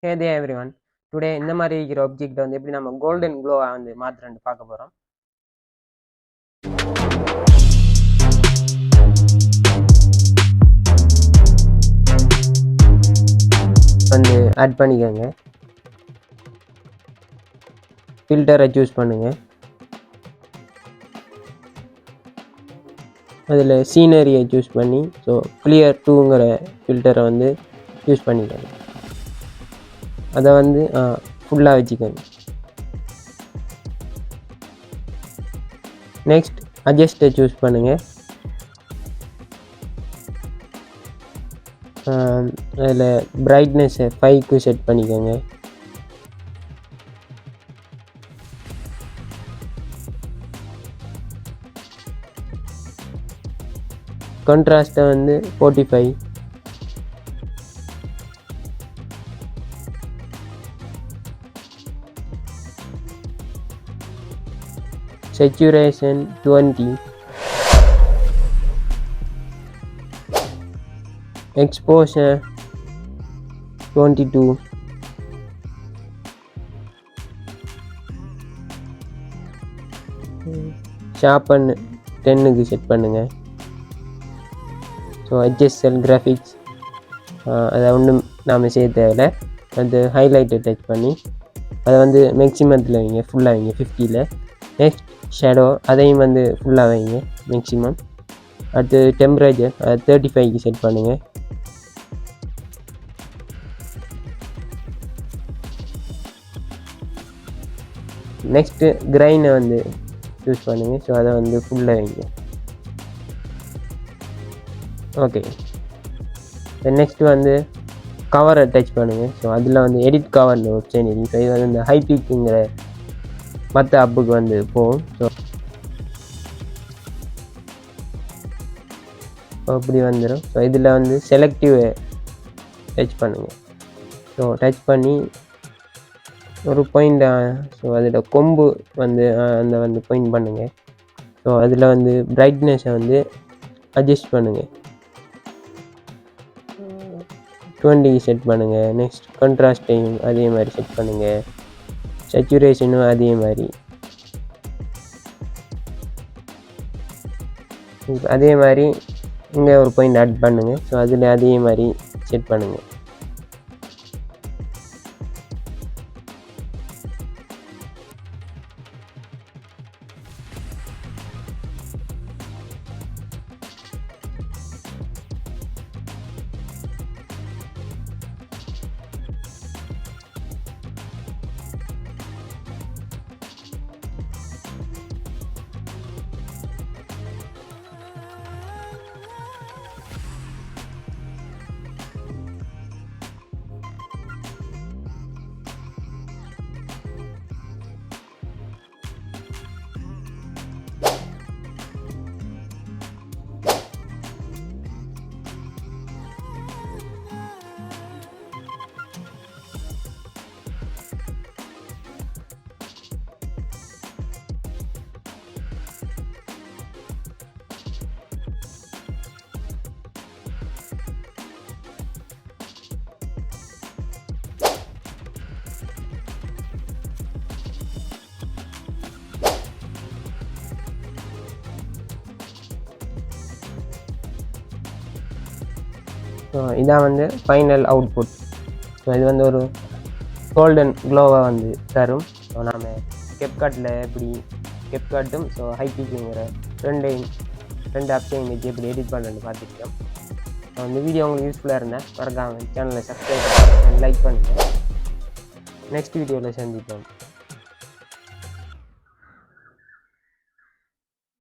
Hey there everyone. Today இந்த மாதிரி இருக்கிற ஆப்ஜெக்ட் வந்து எப்படி நம்ம கோல்டன் க்ளோவா வந்து மாத்துறேன்னு பார்க்க போறோம். வந்து ஆட் பண்ணிக்கோங்க. ஃபில்டரை சூஸ் பண்ணுங்க. அதில் சீனரியை சூஸ் பண்ணி ஸோ கிளியர் 2ங்கிற ஃபில்டரை வந்து யூஸ் பண்ணிக்கோங்க. அதை வந்து ஃபுல்லாக வச்சுக்கோங்க. நெக்ஸ்ட் அட்ஜஸ்ட்டை சூஸ் பண்ணுங்கள். அதில் பிரைட்னஸை 5க்கு செட் பண்ணிக்கோங்க. கான்ட்ராஸ்ட்டை வந்து 45. Saturation 20. Exposure 22. Sharpen 10க்கு செட் பண்ணுங்க. ஸோ HSL கிராஃபிக்ஸ் அதை ஒன்றும் நாம் செய்ய தேவையில்லை. அது ஹைலைட்டை டச் பண்ணி அதை வந்து மேக்ஸிமத்தில் வைங்க, ஃபுல்லாக வைங்க 50ல். நெக்ஸ்ட் ஷேடோ அதையும் வந்து ஃபுல்லாக வைங்க மேக்ஸிமம். அடுத்து டெம்பரேச்சர் 35க்கு செட் பண்ணுங்கள். நெக்ஸ்ட்டு கிரைனை வந்து யூஸ் பண்ணுங்கள். ஸோ அதை வந்து ஃபுல்லாக வைங்க. ஓகே, நெக்ஸ்ட்டு வந்து கவரை டச் பண்ணுங்கள். ஸோ அதில் வந்து எடிட் கவர்னு ஆப்ஷன் இருக்குது. ஸோ இது வந்து இந்த ஹைபிக்குங்கிற மற்ற அப்புக்கு வந்து போகும். ஸோ அப்படி வந்துடும். ஸோ இதில் வந்து செலக்டிவ் டச் பண்ணுங்கள். ஸோ டச் பண்ணி ஒரு பாயிண்ட் ஸோ அதில் கொம்பு வந்து அந்த வந்து பாயிண்ட் பண்ணுங்கள். ஸோ அதில் வந்து பிரைட்னஸை வந்து அட்ஜஸ்ட் பண்ணுங்கள். 20க்கு செட் பண்ணுங்கள். நெக்ஸ்ட் கான்ட்ராஸ்ட்டையும் அதே மாதிரி செட் பண்ணுங்கள். சேச்சுரேஷனும் அதே மாதிரி. அதே மாதிரி இங்கே ஒரு பாயிண்ட் ஆட் பண்ணுங்கள். ஸோ அதில் அதே மாதிரி செட் பண்ணுங்கள். ஸோ இதான் வந்து ஃபைனல் அவுட்புட். ஸோ இது வந்து ஒரு கோல்டன் க்ளோவாக வந்து தரும். ஸோ நாம் கெப்கட்டில் எப்படி கெப்கட்டும் ஸோ ஹைபிக்குங்கிற ரெண்டு ஆப்ஷன் வச்சு எப்படி எடிட் பண்ணுறேன்னு பார்த்துக்கிட்டோம். ஸோ இந்த வீடியோ உங்களுக்கு யூஸ்ஃபுல்லாக இருந்தால் மறக்காமல் சேனலை சப்ஸ்கிரைப் பண்ணி லைக் பண்ணுங்கள். நெக்ஸ்ட் வீடியோவில் சந்திப்போம்.